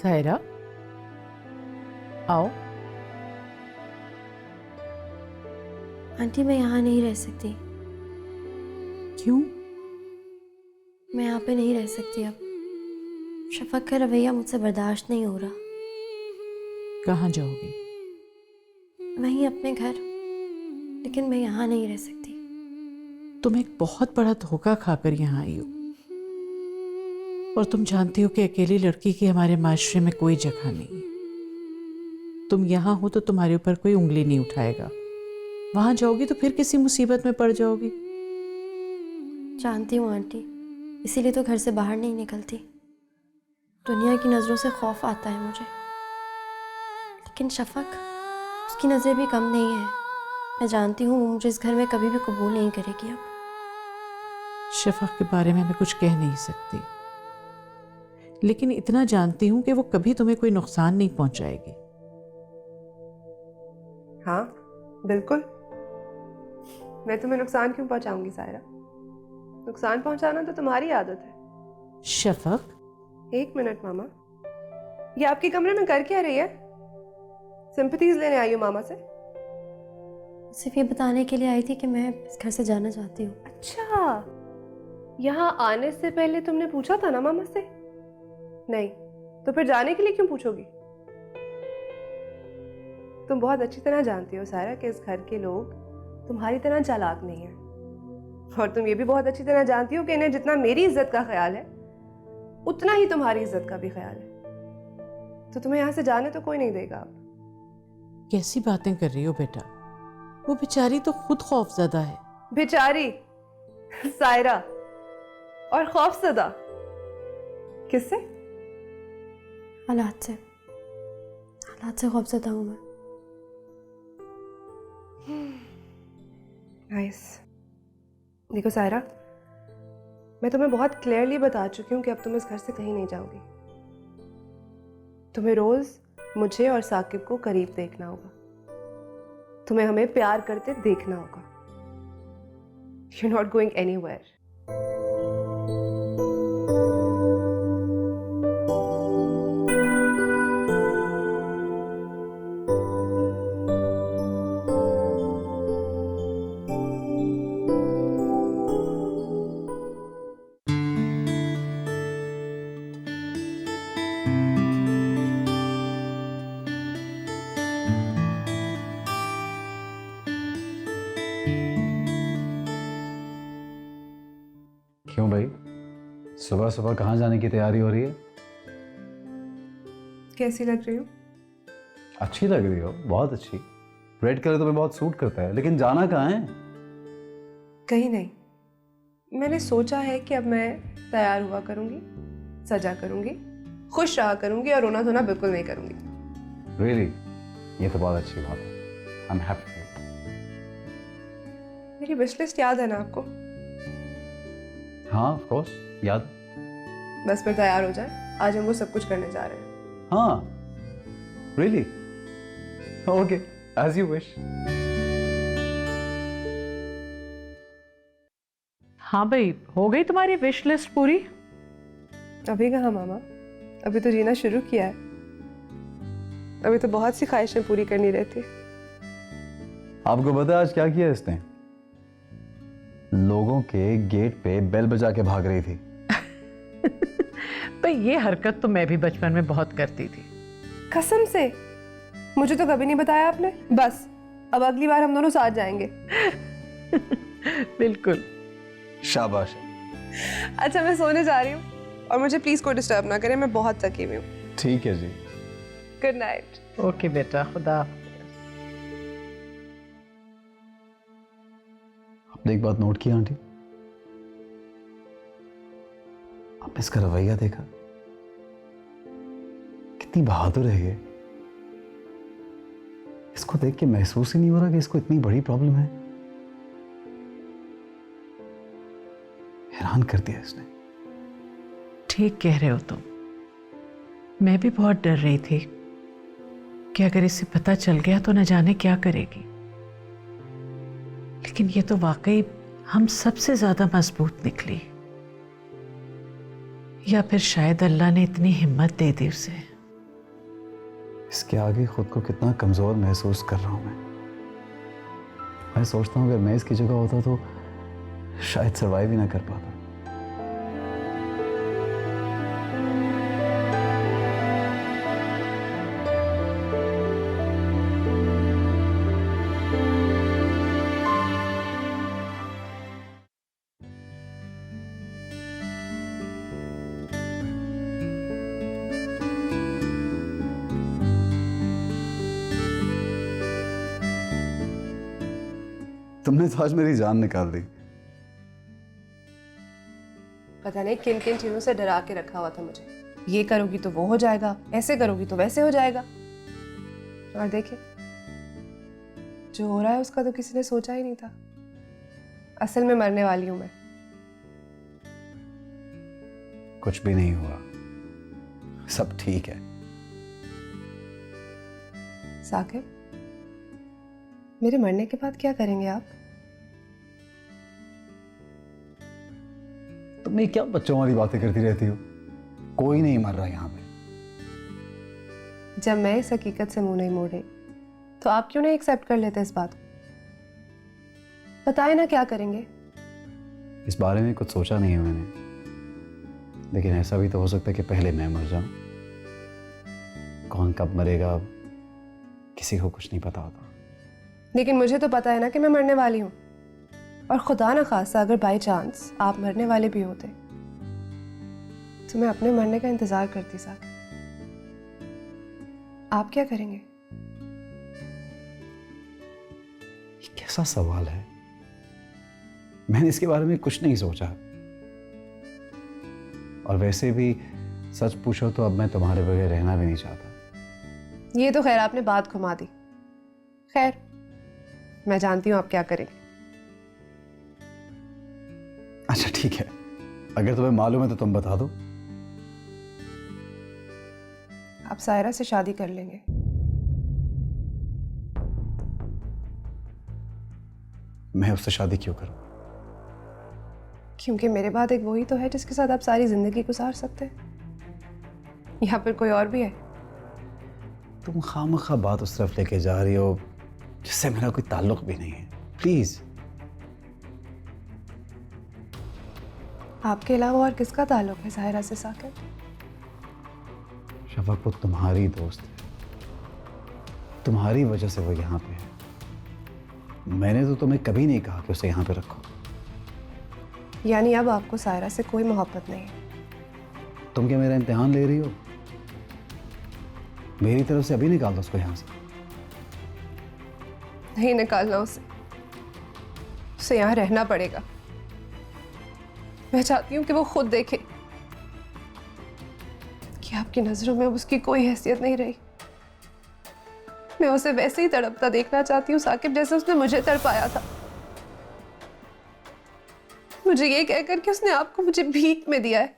सायरा, आओ। आंटी मैं यहाँ नहीं रह सकती। क्यों? मैं यहाँ पे नहीं रह सकती अब। शफक का रवैया मुझसे बर्दाश्त नहीं हो रहा। कहाँ जाओगी? वहीं अपने घर, लेकिन मैं यहाँ नहीं रह सकती। तुम एक बहुत बड़ा धोखा खाकर यहाँ आई हो, और तुम जानती हो कि अकेली लड़की की हमारे माशरे में कोई जगह नहीं। तुम यहाँ हो तो तुम्हारे ऊपर कोई उंगली नहीं उठाएगा। वहां जाओगी तो फिर किसी मुसीबत में पड़ जाओगी। जानती हूँ आंटी, इसीलिए तो घर से बाहर नहीं निकलती। दुनिया की नज़रों से खौफ आता है मुझे। लेकिन शफक, उसकी नज़रें भी कम नहीं है। मैं जानती हूँ वो मुझे इस घर में कभी भी कबूल नहीं करेगी अब। शफक के बारे में मैं कुछ कह नहीं सकती, लेकिन इतना जानती हूं कि वो कभी तुम्हें कोई नुकसान नहीं पहुंचाएगी। हाँ बिल्कुल, मैं तुम्हें नुकसान क्यों पहुंचाऊंगी सायरा? नुकसान पहुंचाना तो तुम्हारी आदत है। शफक, एक मिनट मामा, ये आपके कमरे में कर क्या रही है? सिंपैथीज लेने आई हो मामा से? सिर्फ ये बताने के लिए आई थी कि मैं इस घर से जाना चाहती हूँ। अच्छा, यहाँ आने से पहले तुमने पूछा था ना मामा से? नहीं, तो फिर जाने के लिए क्यों पूछोगी? तुम बहुत अच्छी तरह जानती हो सायरा कि इस घर के लोग तुम्हारी तरह चालाक नहीं है, और तुम ये भी बहुत अच्छी तरह जानती हो कि इन्हें जितना मेरी इज्जत का ख्याल है उतना ही तुम्हारी इज्जत का भी ख्याल है। तो तुम्हें यहाँ से जाने तो कोई नहीं देगा अब। कैसी बातें कर रही हो बेटा? वो बेचारी तो खुद खौफजदा है। बेचारी सायरा, और खौफजदा किससे? हालात से खौफजदा हूँ मैं। नाइस। देखो सायरा, मैं तुम्हें बहुत क्लियरली बता चुकी हूँ कि अब तुम इस घर से कहीं नहीं जाओगी। तुम्हें रोज मुझे और साकिब को करीब देखना होगा। तुम्हें हमें प्यार करते देखना होगा। You're not going anywhere. क्यों भाई, सुबह सुबह कहाँ जाने की तैयारी हो रही है? कैसी लग रही हो? अच्छी लग रही हो, बहुत अच्छी। रेड कलर तुम्हें बहुत सूट करता है, लेकिन जाना कहाँ है? कहीं नहीं। मैंने सोचा है कि अब मैं तैयार हुआ करूंगी, सजा करूंगी, खुश रहा करूंगी और रोना धोना बिल्कुल नहीं करूंगी। रियली? ये तो बहुत अच्छी बात है। I am happy. मेरी विश लिस्ट याद है ना आपको? हाँ ऑफ कोर्स, याद। बस फिर तैयार हो जाए, आज हम वो सब कुछ करने जा रहे हैं। हाँ really? Okay, as you wish. हाँ भाई, हो गई तुम्हारी विश लिस्ट पूरी? अभी कहाँ मामा, अभी तो जीना शुरू किया है। अभी तो बहुत सी ख्वाहिशें पूरी करनी रहती है। आपको पता है आज क्या किया इसने? लोगों के गेट पे बेल बजा के भाग रही थी। भाई ये हरकत तो मैं भी बचपन में बहुत करती थी। कसम से? मुझे तो कभी नहीं बताया आपने। बस अब अगली बार हम दोनों साथ जाएंगे। बिल्कुल। शाबाश। अच्छा मैं सोने जा रही हूँ, और मुझे प्लीज कोई डिस्टर्ब ना करें, मैं बहुत थकी हुई हूँ। ठीक है जी। Good night. ओके बेटा, खुदा। आपने एक बात नोट की आंटी? आपने इसका रवैया देखा? कितनी बहादुर है ये। इसको देख के महसूस ही नहीं हो रहा कि इसको इतनी बड़ी प्रॉब्लम है। हैरान कर दिया इसने। ठीक कह रहे हो तुम। मैं भी बहुत डर रही थी कि अगर इसे पता चल गया तो न जाने क्या करेगी, लेकिन ये तो वाकई हम सबसे ज्यादा मजबूत निकली। या फिर शायद अल्लाह ने इतनी हिम्मत दे दी उसे इसके आगे खुद को कितना कमज़ोर महसूस कर रहा हूँ मैं सोचता हूँ अगर मैं इसकी जगह होता तो शायद सर्वाइव ही ना कर पाता। तुमने तो आज मेरी जान निकाल दी। पता नहीं किन किन चीजों से डरा के रखा हुआ था मुझे। ये करोगी तो वो हो जाएगा, ऐसे करोगी तो वैसे हो जाएगा। और देखिए जो हो रहा है उसका तो किसी ने सोचा ही नहीं था। असल में मरने वाली हूं मैं। कुछ भी नहीं हुआ, सब ठीक है। साकिब, मेरे मरने के बाद क्या करेंगे आप? तुम ये क्या बच्चों वाली बातें करती रहती हो? कोई नहीं मर रहा यहाँ पे। जब मैं इस हकीकत से मुंह नहीं मोड़े तो आप क्यों नहीं एक्सेप्ट कर लेते इस बात को? बताए ना क्या करेंगे? इस बारे में कुछ सोचा नहीं है मैंने, लेकिन ऐसा भी तो हो सकता है कि पहले मैं मर जाऊं। कौन कब मरेगा किसी को कुछ नहीं पता होता। लेकिन मुझे तो पता है ना कि मैं मरने वाली हूं। और खुदा ना खासा अगर बाय चांस आप मरने वाले भी होते तो मैं अपने मरने का इंतजार करती। साथ आप क्या करेंगे? ये कैसा सवाल है? मैंने इसके बारे में कुछ नहीं सोचा। और वैसे भी सच पूछो तो अब मैं तुम्हारे बगैर रहना भी नहीं चाहता। ये तो खैर आपने बात घुमा दी। खैर मैं जानती हूं आप क्या करेंगे। अच्छा ठीक है, अगर तुम्हें मालूम है तो तुम बता दो। आप सायरा से शादी कर लेंगे। मैं उससे शादी क्यों करूं? क्योंकि मेरे बाद एक वही तो है जिसके साथ आप सारी जिंदगी गुजार सकते हैं। या फिर कोई और भी है? तुम खामखा बात उस तरफ लेके जा रही हो जिससे मेरा कोई ताल्लुक भी नहीं है। प्लीज। आपके अलावा और किसका ताल्लुक है सायरा से साकिब? शफक वो तुम्हारी दोस्त है, तुम्हारी वजह से वो यहाँ पे है। मैंने तो तुम्हें कभी नहीं कहा कि उसे यहाँ पे रखो। यानी अब आपको सायरा से कोई मोहब्बत नहीं है? तुम क्या मेरा इम्तिहान ले रही हो? मेरी तरफ से अभी निकाल दो उसको यहाँ से। नहीं निकालना उसे यहाँ रहना पड़ेगा। मैं चाहती हूँ कि वो खुद देखे कि आपकी नजरों में अब उसकी कोई हैसियत नहीं रही। मैं उसे वैसे ही तड़पता देखना चाहती हूँ साकिब जैसे उसने मुझे तड़पाया था। मुझे ये कहकर कि उसने आपको मुझे भीख में दिया है।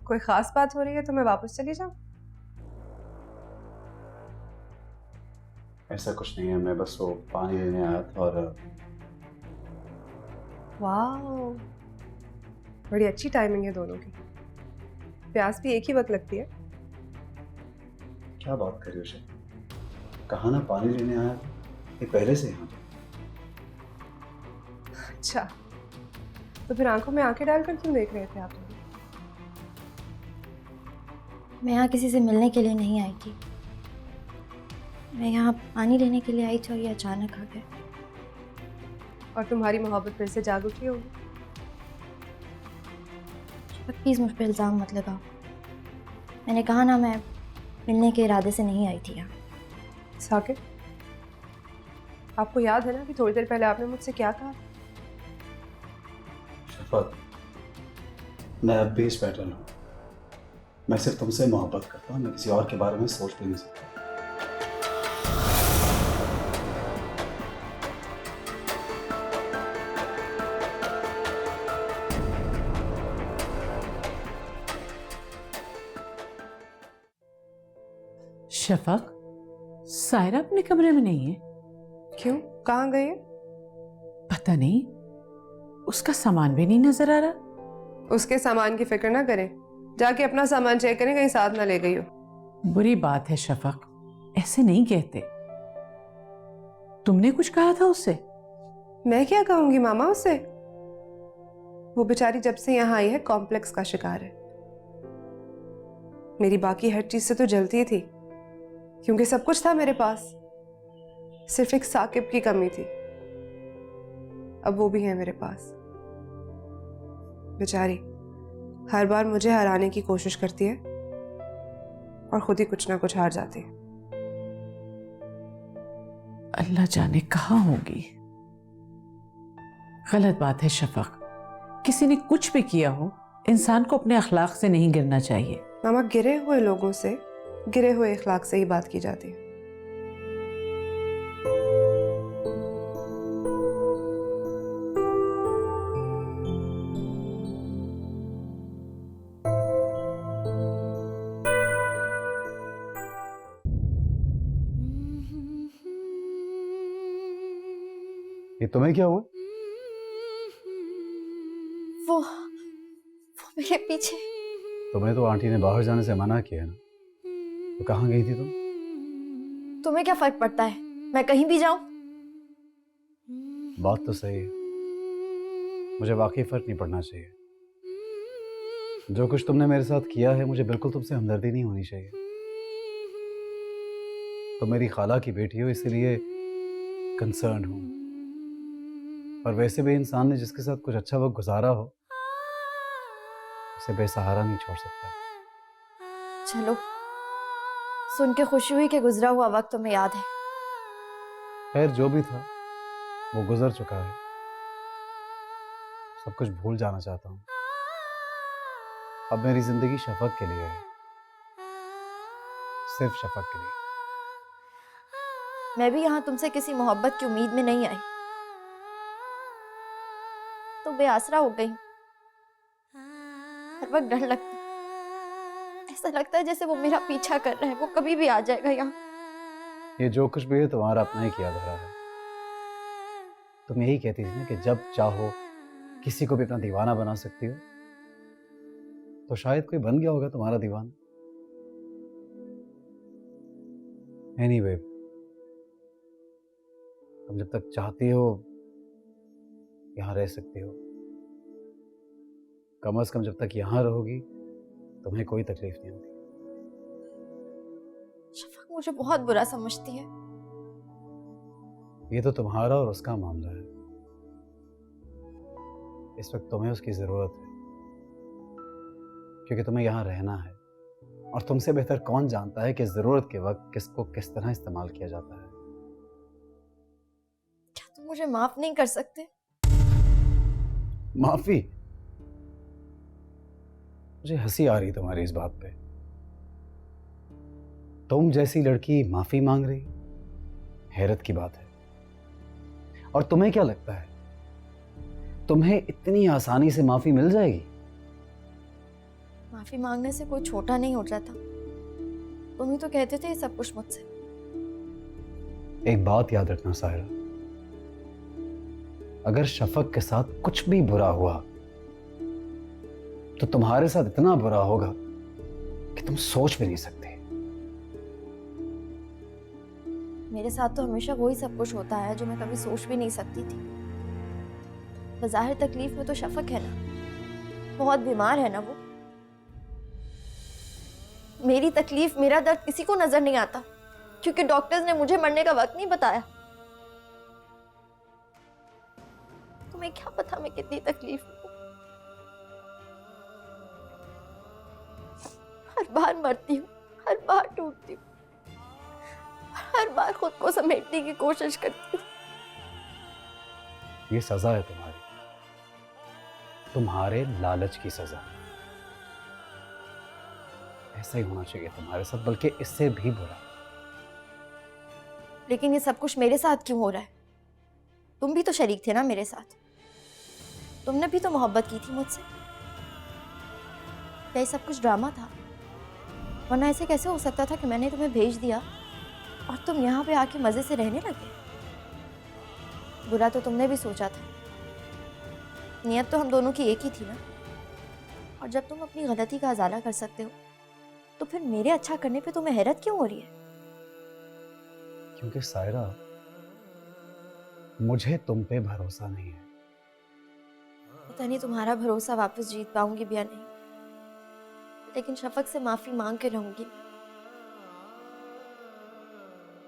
कोई खास बात हो रही है तो मैं वापस चली जाऊं? ऐसा कुछ नहीं है, मैं बस वो पानी लेने आया था और वाह, बड़ी अच्छी टाइमिंग है दोनों की। प्यास भी एक ही वक्त लगती है। क्या बात कर रही हो शेफ? कहा ना पानी लेने आया था, ये पहले से यहाँ था। अच्छा, तो फिर आंखों में आंखें डालकर क्यों देख रहे थे आप लोग? मैं यहाँ किसी से मिलने के लिए नहीं आई थी। मैं यहाँ पानी लेने के लिए आई थी और ये अचानक आ गए। और तुम्हारी मोहब्बत फिर से जाग उठी होगी। प्लीज़ मुझ पर इल्ज़ाम मत लगाओ। मैंने कहा ना, मैं मिलने के इरादे से नहीं आई थी यहाँ। साकिब, आपको याद है ना कि थोड़ी देर पहले आपने मुझसे क्या कहा? शफक, मैं अब भी इस पैटर्न हूँ। मैं सिर्फ तुमसे मोहब्बत करता हूँ, मैं किसी और के बारे में सोच भी नहीं सकता। शफक, सायरा अपने कमरे में नहीं है। क्यों, कहाँ गई है? पता नहीं, उसका सामान भी नहीं नजर आ रहा। उसके सामान की फिक्र ना करें, जाके अपना सामान चेक करें, कहीं साथ ना ले गई हो। बुरी बात है शफक, ऐसे नहीं कहते। तुमने कुछ कहा था उससे? मैं क्या कहूंगी मामा उससे? वो बेचारी जब से यहाँ आई है कॉम्प्लेक्स का शिकार है। मेरी बाकी हर चीज से तो जलती थी, क्योंकि सब कुछ था मेरे पास। सिर्फ एक साकिब की कमी थी, अब वो भी है मेरे पास। बेचारी हर बार मुझे हराने की कोशिश करती है और खुद ही कुछ ना कुछ हार जाती है। अल्लाह जाने कहाँ होगी। गलत बात है शफक, किसी ने कुछ भी किया हो, इंसान को अपने अखलाक से नहीं गिरना चाहिए। मामा, गिरे हुए लोगों से गिरे हुए इखलाक से ही बात की जाती है। ये तुम्हें क्या हुआ? वो मेरे पीछे। तुम्हें तो आंटी ने बाहर जाने से मना किया है ना, तो कहाँ गई थी तुम? तुम्हें क्या फर्क पड़ता है, मैं कहीं भी जाऊं? बात तो सही है, मुझे वाकई फर्क नहीं पड़ना चाहिए। जो कुछ तुमने मेरे साथ किया है, मुझे बिल्कुल तुमसे हमदर्दी नहीं होनी चाहिए। तुम मेरी खाला की बेटी हो, इसीलिए कंसर्न हूँ। और वैसे भी इंसान ने जिसके साथ कुछ अच्छा वक्त गुजारा हो, उसे बेसहारा नहीं छोड़ सकता। चलो, सुन के खुशी हुई कि गुजरा हुआ वक्त तुम्हें याद है। खैर, जो भी था वो गुजर चुका है। सब कुछ भूल जाना चाहता हूँ। अब मेरी जिंदगी शफक के लिए है, सिर्फ शफक के लिए। मैं भी यहाँ तुमसे किसी मोहब्बत की उम्मीद में नहीं आई, तो बेआसरा हो गई। हर वक्त डर लगता है, ऐसा लगता है जैसे वो मेरा पीछा कर रहा है, वो कभी भी आ जाएगा यहाँ। ये जो कुछ भी है तुम्हारा अपना ही किया धरा है। तुम यही कहती थी ना कि जब चाहो किसी को भी अपना दीवाना बना सकती हो, तो शायद कोई बन गया होगा तुम्हारा दीवाना। एनीवे, तुम जब तक चाहती हो यहाँ रह सकती हो। कम से कम जब तक यहाँ रहोगी तुम्हें कोई तकलीफ नहीं होगी। शफक मुझे बहुत बुरा समझती है। ये तो तुम्हारा और उसका मामला है। इस वक्त तुम्हें उसकी जरूरत है, क्योंकि तुम्हें यहाँ रहना है। और तुमसे बेहतर कौन जानता है कि जरूरत के वक्त किसको किस तरह इस्तेमाल किया जाता है। क्या तुम मुझे माफ नहीं कर सकते? माफी? मुझे हंसी आ रही तुम्हारी इस बात पे। तुम जैसी लड़की माफी मांग रही, हैरत की बात है। और तुम्हें क्या लगता है तुम्हें इतनी आसानी से माफी मिल जाएगी? माफी मांगने से कोई छोटा नहीं हो जाता। तुम ही तो कहते थे ये सब कुछ मुझसे। एक बात याद रखना सायरा, अगर शफक के साथ कुछ भी बुरा हुआ तो तुम्हारे साथ इतना बुरा होगा कि तुम सोच भी नहीं सकते। मेरे साथ तो हमेशा वही सब कुछ होता है जो मैं कभी सोच भी नहीं सकती थी। बज़ाहिर तकलीफ में तो शफक है ना, बहुत बीमार है ना वो। मेरी तकलीफ, मेरा दर्द किसी को नजर नहीं आता क्योंकि डॉक्टर्स ने मुझे मरने का वक्त नहीं बताया। तुम्हें क्या पता मैं कितनी तकलीफ में हूं। हर बार मरती हूँ, हर बार टूटती हूँ, हर बार खुद को समेटने की कोशिश करती हूँ। ये सजा है तुम्हारे लालच की सजा। ऐसा ही होना चाहिए तुम्हारे साथ, बल्कि इससे भी बुरा। लेकिन ये सब कुछ मेरे साथ क्यों हो रहा है? तुम भी तो शरीक थे ना मेरे साथ, तुमने भी तो मोहब्बत की थी मुझसे। क्या ये सब कुछ ड्रामा था? वरना ऐसे कैसे हो सकता था कि मैंने तुम्हें भेज दिया और तुम यहाँ पे आके मजे से रहने लगे? बुरा तो तुमने भी सोचा था, नियत तो हम दोनों की एक ही थी ना। और जब तुम अपनी गलती का अजाला कर सकते हो तो फिर मेरे अच्छा करने पे तुम्हें हैरत क्यों हो रही है? क्योंकि सायरा, मुझे तुम पे भरोसा नहीं है। पता नहीं तुम्हारा भरोसा वापस जीत पाऊंगी भी या नहीं, लेकिन शफक से माफी मांग के रहूंगी।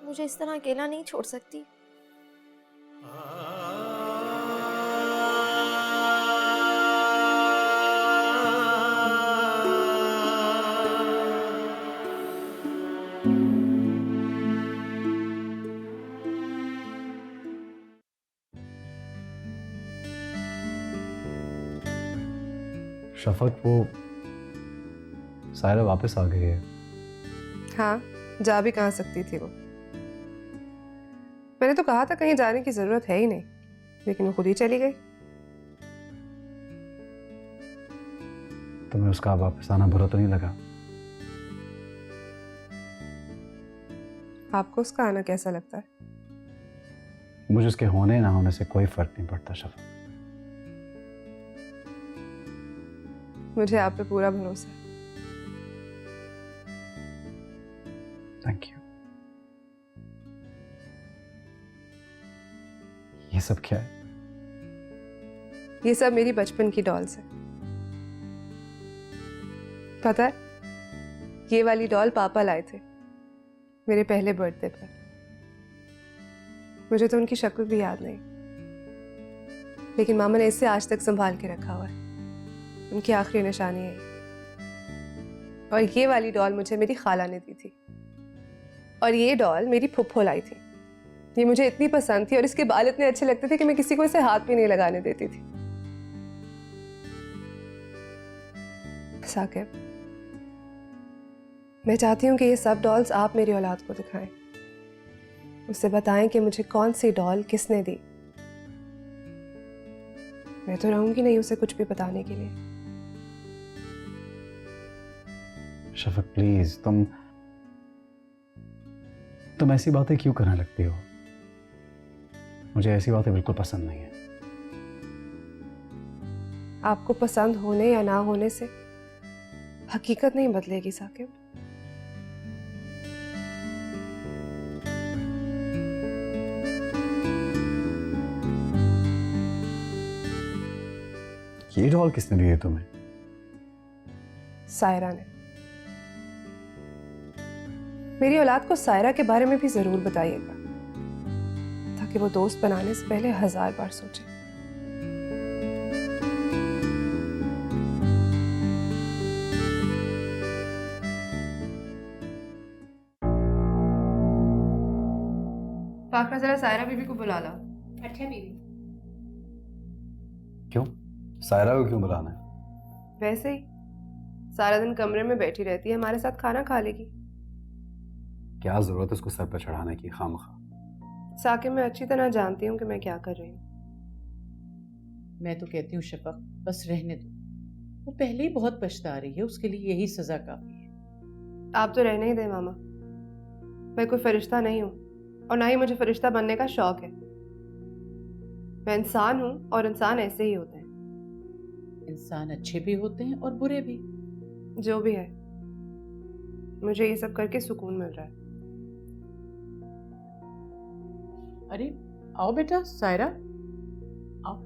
मुझे इस तरह अकेला नहीं छोड़ सकती। शफक, वो सायरा वापस आ गई है। हाँ, जा भी कहाँ सकती थी वो। मैंने तो कहा था कहीं जाने की जरूरत है ही नहीं, लेकिन वो खुद ही चली गई। तुम्हें उसका वापस आना बुरा तो नहीं लगा? आपको उसका आना कैसा लगता है? मुझे उसके होने ना होने से कोई फर्क नहीं पड़ता शफक। मुझे आप पे पूरा भरोसा है। Thank you. ये सब क्या है? ये सब मेरी बचपन की डॉल्स है। पता है, ये वाली डॉल पापा लाए थे मेरे पहले बर्थडे पर। मुझे तो उनकी शक्ल भी याद नहीं, लेकिन मामा ने इसे आज तक संभाल के रखा हुआ है। उनकी आखिरी निशानी है ये। और ये वाली डॉल मुझे मेरी खाला ने दी थी, और ये डॉल मेरी फुफ्फो लाई थी। ये मुझे इतनी पसंद थी और इसके बाल इतने अच्छे लगते थे कि मैं किसी को इसे हाथ भी नहीं लगाने देती थी। साकिब, मैं चाहती हूँ कि ये सब डॉल्स आप मेरी औलाद को दिखाएं, उससे बताएं कि मुझे कौन सी डॉल किसने दी। मैं तो रहूंगी नहीं उसे कुछ भी बताने के लिए। शफक प्लीज, तुम ऐसी बातें क्यों करने लगती हो? मुझे ऐसी बातें बिल्कुल पसंद नहीं है। आपको पसंद होने या ना होने से हकीकत नहीं बदलेगी साकिब। ये डॉल किसने दी है तुम्हें? सायरा ने। मेरी औलाद को सायरा के बारे में भी जरूर बताइएगा, ताकि वो दोस्त बनाने से पहले 1000 बार सोचे। फाखरा, जरा सायरा बीबी को बुला ला। अच्छा बीवी। क्यों? सायरा को क्यों बुलाना है? वैसे ही सारा दिन कमरे में बैठी रहती है, हमारे साथ खाना खा लेगी। क्या जरूरत है उसको सर पर चढ़ाने की खामखा? साकिब, मैं अच्छी तरह जानती हूँ कि मैं क्या कर रही हूँ। मैं तो कहती हूँ शफक, बस रहने दो। वो पहले ही बहुत पछता रही है, उसके लिए यही सजा काफी है। आप तो रहने ही दें मामा। मैं कोई फरिश्ता नहीं हूँ और ना ही मुझे फरिश्ता बनने का शौक है। मैं इंसान हूँ और इंसान ऐसे ही होते हैं। इंसान अच्छे भी होते हैं और बुरे भी। जो भी है, मुझे ये सब करके सुकून मिल रहा है। अरे आओ बेटा सायरा, आओ।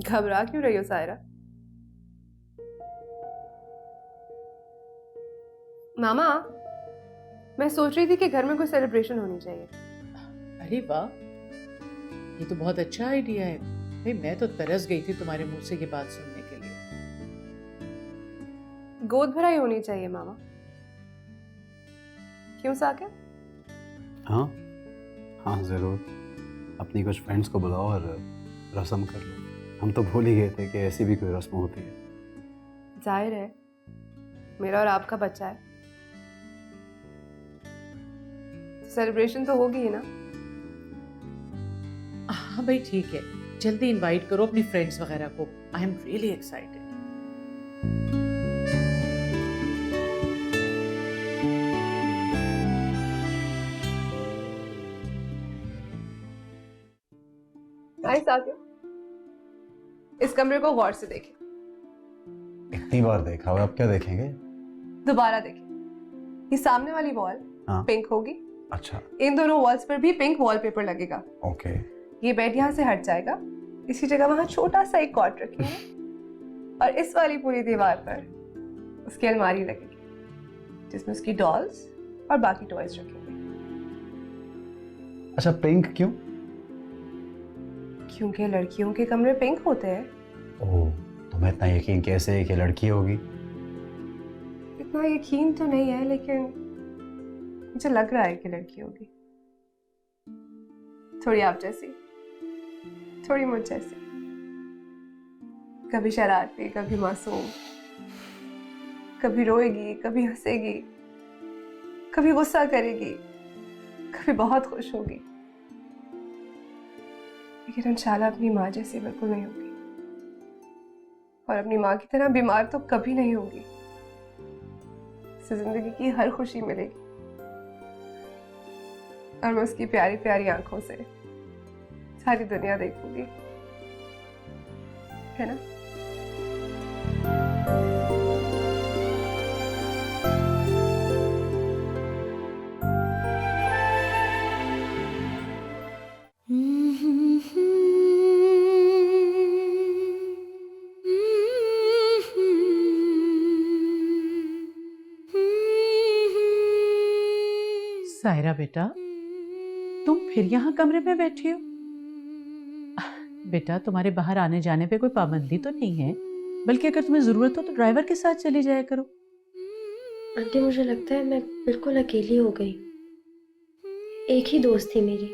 घबरा क्यों रही हो सायरा? मामा, मैं सोच रही थी कि घर में कोई सेलिब्रेशन होनी चाहिए। अरे वाह, ये तो बहुत अच्छा आइडिया है भाई। मैं तो तरस गई थी तुम्हारे मुंह से ये बात सुनने के लिए। गोद भराई होनी चाहिए मामा। क्यों साकिब? हाँ हाँ ज़रूर, अपनी कुछ फ्रेंड्स को बुलाओ और रस्म कर लो। हम तो भूल ही गए थे कि ऐसी भी कोई रस्म होती है। जाहिर है, मेरा और आपका बच्चा है, सेलिब्रेशन तो होगी ही ना। हाँ भाई ठीक है, जल्दी इनवाइट करो अपनी फ्रेंड्स वगैरह को। I am really excited. I Sakib, इस कमरे को गौर से देखें। इतनी बार देखा हुआ, अब क्या देखेंगे? दोबारा देखें। ये सामने वाली वॉल हाँ। पिंक होगी। अच्छा इन दोनों वॉल्स पर भी पिंक वॉलपेपर लगेगा। ओके। ये बेड यहाँ से हट जाएगा, इसी जगह वहां छोटा सा एक कॉट रखेंगे और इस वाली पूरी दीवार पर उसकी अलमारी लगेगी जिसमें उसकी डॉल्स और बाकी टॉयज रखेंगे। अच्छा पिंक क्यों? क्योंकि लड़कियों के कमरे पिंक होते हैं। ओह, तुम्हें इतना यकीन कैसे है कि लड़की होगी? इतना यकीन तो नहीं है, लेकिन मुझे लग रहा है कि लड़की होगी। थोड़ी आप जैसी, थोड़ी मुझ जैसी, कभी शरारती, कभी मासूम, कभी रोएगी, कभी हंसेगी, कभी गुस्सा करेगी, कभी बहुत खुश होगी, लेकिन इंशाल्लाह अपनी माँ जैसी बिल्कुल नहीं होगी। और अपनी माँ की तरह बीमार तो कभी नहीं होगी। इसे जिंदगी की हर खुशी मिलेगी और मैं उसकी प्यारी प्यारी आंखों से सारी दुनिया देखूंगी, है ना? सायरा बेटा, तुम फिर यहाँ कमरे में बैठी हो? बेटा तुम्हारे बाहर आने जाने पे कोई पाबंदी तो नहीं है, बल्कि अगर तुम्हें जरूरत हो तो ड्राइवर के साथ चली जाया करो। आंटी मुझे लगता है मैं बिल्कुल अकेली हो गई। एक ही दोस्त थी मेरी,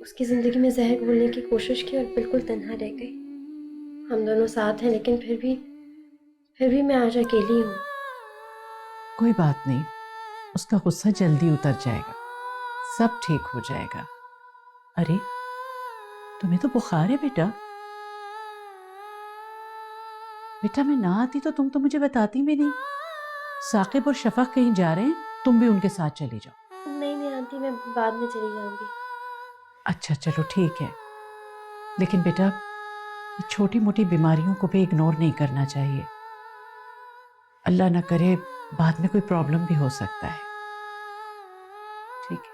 उसकी ज़िंदगी में जहर घोलने की कोशिश की और बिल्कुल तन्हा रह गई। हम दोनों साथ हैं लेकिन फिर भी मैं आज अकेली हूँ। कोई बात नहीं, उसका गुस्सा जल्दी उतर जाएगा, सब ठीक हो जाएगा। अरे तुम्हें तो बुखार है बेटा। बेटा मैं ना आती तो तुम तो मुझे बताती भी नहीं। साकिब और शफक कहीं जा रहे हैं, तुम भी उनके साथ चली जाओ। नहीं आंटी, मैं बाद में चली जाऊंगी। अच्छा चलो ठीक है, लेकिन बेटा छोटी मोटी बीमारियों को भी इग्नोर नहीं करना चाहिए। अल्लाह ना करे बाद में कोई प्रॉब्लम भी हो सकता है। ठीक है।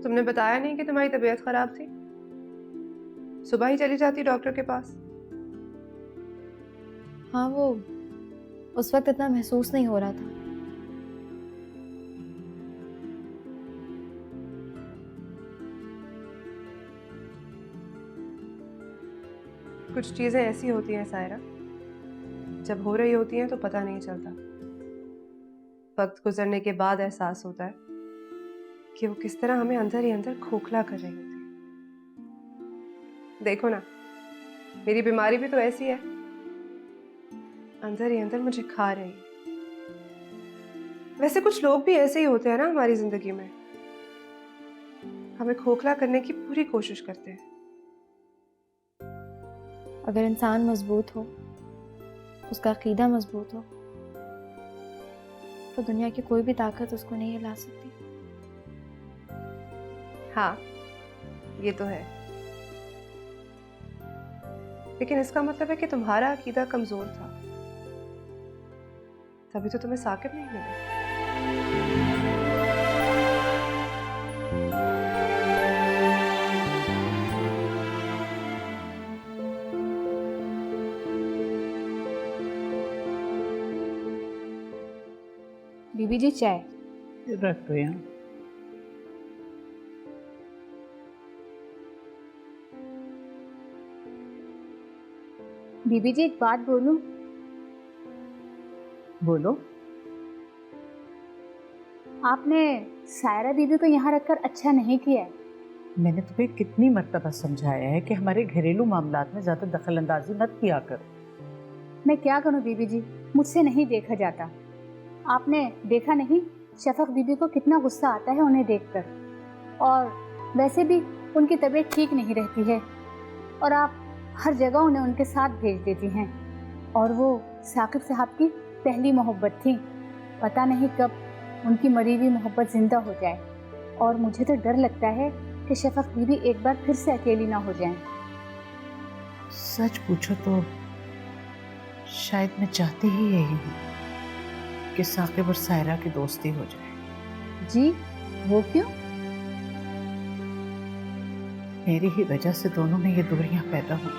तुमने बताया नहीं कि तुम्हारी तबीयत खराब थी? सुबह ही चली जाती डॉक्टर के पास। हाँ, वो उस वक्त इतना महसूस नहीं हो रहा था। कुछ चीज़ें ऐसी होती हैं सायरा, जब हो रही होती हैं तो पता नहीं चलता, वक्त गुजरने के बाद एहसास होता है कि वो किस तरह हमें अंदर ही अंदर खोखला कर रही होती है। देखो ना, मेरी बीमारी भी तो ऐसी है, अंदर ही अंदर मुझे खा रही है। वैसे कुछ लोग भी ऐसे ही होते हैं ना हमारी जिंदगी में, हमें खोखला करने की पूरी कोशिश करते हैं। अगर इंसान मजबूत हो, उसका अकीदा मजबूत हो, तो दुनिया की कोई भी ताकत उसको नहीं हिला सकती। हाँ, ये तो है, लेकिन इसका मतलब है कि तुम्हारा अकीदा कमजोर था, तभी तो तुम्हें साकिब नहीं मिला। बीबी जी चाय। रख दो यहाँ। बीबी जी एक बात बोलूं? बोलो। आपने सायरा बीबी को यहाँ रखकर अच्छा नहीं किया है। मैंने तुम्हें कितनी मर्तबा समझाया है कि हमारे घरेलू मामलात में ज्यादा दखल अंदाजी मत किया करो। मैं क्या करूं बीबी जी, मुझसे नहीं देखा जाता। आपने देखा नहीं शफक बीबी को कितना गुस्सा आता है उन्हें देखकर, और वैसे भी उनकी तबीयत ठीक नहीं रहती है और आप हर जगह उन्हें उनके साथ भेज देती हैं। और वो साकिब साहब की पहली मोहब्बत थी, पता नहीं कब उनकी मरी हुई मोहब्बत जिंदा हो जाए। और मुझे तो डर लगता है कि शफक बीबी एक बार फिर से अकेली ना हो जाएं। सच पूछो तो शायद मैं चाहती ही यही हूँ कि साकिब और सायरा की दोस्ती हो जाए। जी, वो क्यों? मेरी ही वजह से दोनों में ये दूरियां पैदा हुई।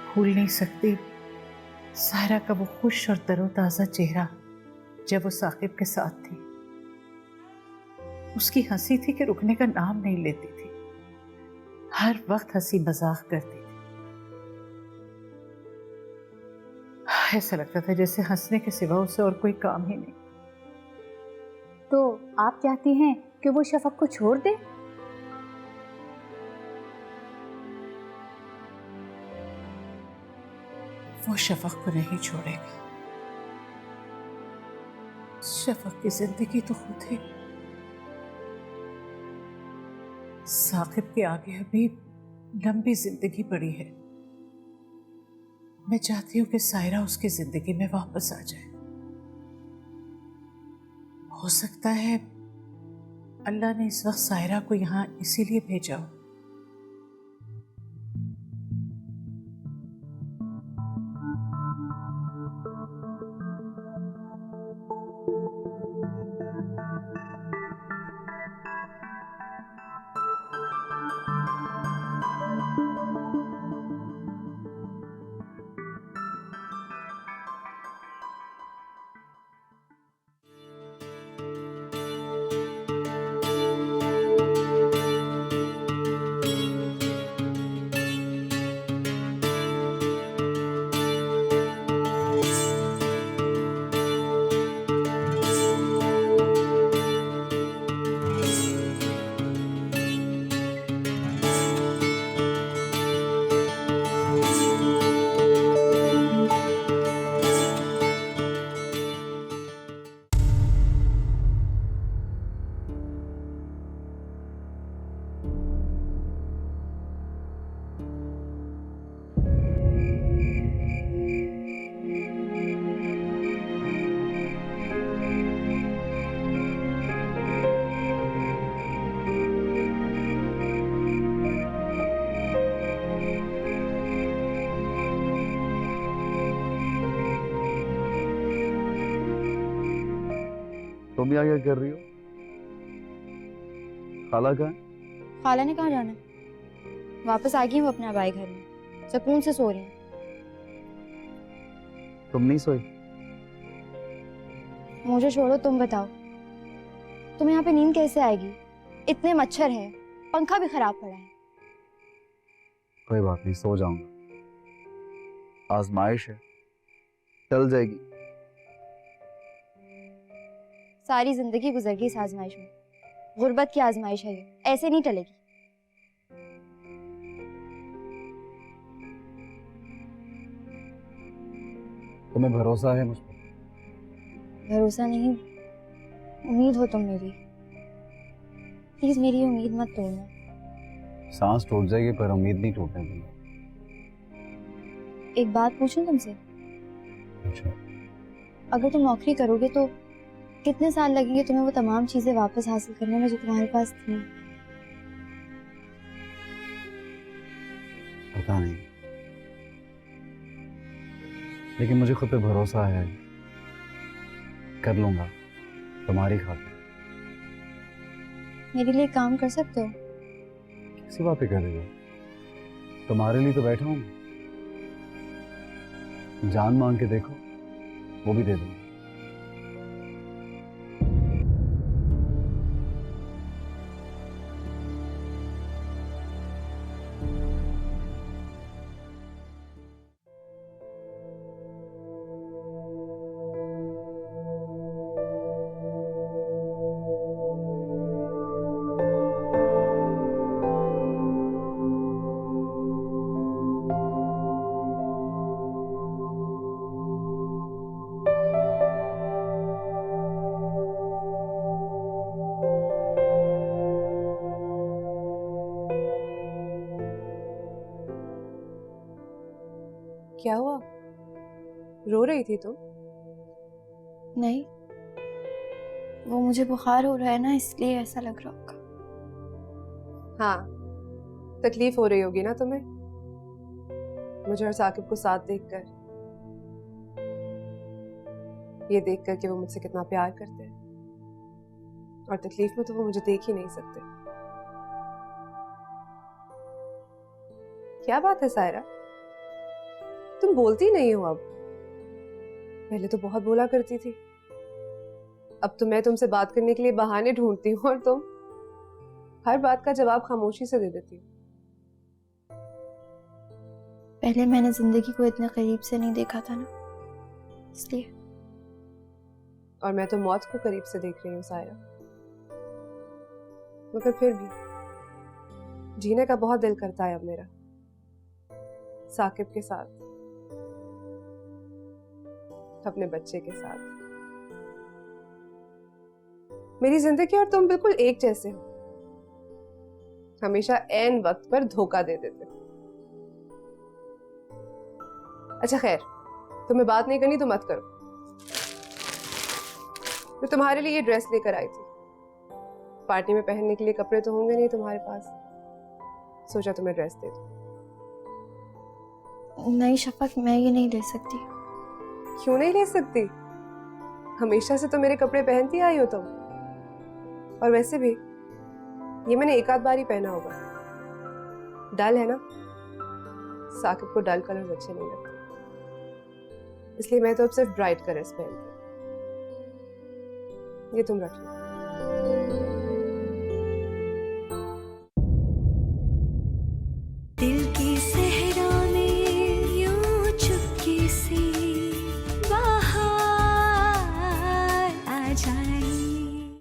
भूल नहीं सकती सायरा का वो खुश और तरोताजा चेहरा जब वो साकिब के साथ थी। उसकी हंसी थी कि रुकने का नाम नहीं लेती थी, हर वक्त हंसी मजाक करती थी। ऐसा लगता था जैसे हंसने के सिवा उसे और कोई काम ही नहीं। तो आप चाहती हैं कि वो शफक को छोड़ दे? वो शफक को नहीं छोड़ेगा। शफक की जिंदगी तो खुद है। साकिब के आगे अभी लंबी जिंदगी पड़ी है। मैं चाहती हूँ कि सायरा उसकी जिंदगी में वापस आ जाए। हो सकता है अल्लाह ने इस वक्त सायरा को यहाँ इसीलिए भेजा हो। तुम यहाँ क्या कर रही हो? खाला कहाँ है? खाला ने कहाँ जाना है? वापस आ गई वो अपने अबाई घर में, सुकून से सो रही हूँ। तुम नहीं सोई? मुझे छोड़ो, तुम बताओ, तुम्हें यहाँ पे नींद कैसे आएगी? इतने मच्छर हैं, पंखा भी खराब पड़ा है। कोई बात नहीं, सो जाऊंगा। आजमाइश है, टल जाएगी। सारी जिंदगी गुजर गई इस आजमाइश में। गुर्बत की आजमाइश है ये, ऐसे नहीं टलेगी। तुम्हें भरोसा है मुझ पर? भरोसा नहीं, उम्मीद हो तुम मेरी। प्लीज मेरी उम्मीद मत तोड़ना। सांस टूट जाएगी पर उम्मीद नहीं टूटने दूंगा। एक बात पूछूं तुमसे? पूछो। अगर तुम नौकरी करोगे तो कितने साल लगेंगे तुम्हें वो तमाम चीजें वापस हासिल करने में जो तुम्हारे पास थी? पता नहीं, लेकिन मुझे खुद पे भरोसा है, कर लूंगा तुम्हारी खातिर। मेरे लिए काम कर सकते हो? किसी बात पे कर रही हो? तुम्हारे लिए तो बैठा हूं। जान मांग के देखो, वो भी दे दूंगा। क्या हुआ? रो रही थी तुम? नहीं, वो मुझे बुखार हो रहा है ना, इसलिए ऐसा लग रहा होगा। हाँ, तकलीफ हो रही होगी ना तुम्हें मुझे और साकिब को साथ देखकर, ये देखकर कि वो मुझसे कितना प्यार करते हैं। और तकलीफ में तो वो मुझे देख ही नहीं सकते। क्या बात है सायरा, तुम बोलती नहीं हो अब? पहले तो बहुत बोला करती थी। अब तो मैं तुमसे बात करने के लिए बहाने ढूंढती हूँ और तुम हर बात का जवाब खामोशी से दे देती हो। पहले मैंने जिंदगी को इतने करीब से नहीं देखा था ना, इसलिए। और मैं तो मौत को करीब से देख रही हूँ सायरा, मगर फिर भी जीने का बहुत दिल करता है अब मेरा, साकिब के साथ, अपने बच्चे के साथ। मेरी जिंदगी और तुम बिल्कुल एक जैसे हो, हमेशा ऐन वक्त पर धोखा दे देते हो। अच्छा खैर, तुम्हें बात नहीं करनी तो मत करो। मैं तुम्हारे लिए ये ड्रेस लेकर आई थी। पार्टी में पहनने के लिए कपड़े तो होंगे नहीं तुम्हारे पास, सोचा तुम्हें ड्रेस दे दूं। नहीं शफक, मैं ये नहीं ले सकती। क्यों नहीं ले सकती? हमेशा से तो मेरे कपड़े पहनती आई हो तुम। और वैसे भी ये मैंने एक आध बार ही पहना होगा। डल है ना, साकिब को डल कलर्स अच्छे नहीं लगते, इसलिए मैं तो अब सिर्फ ब्राइट कलर्स पहनती हूँ। ये तुम रख लो।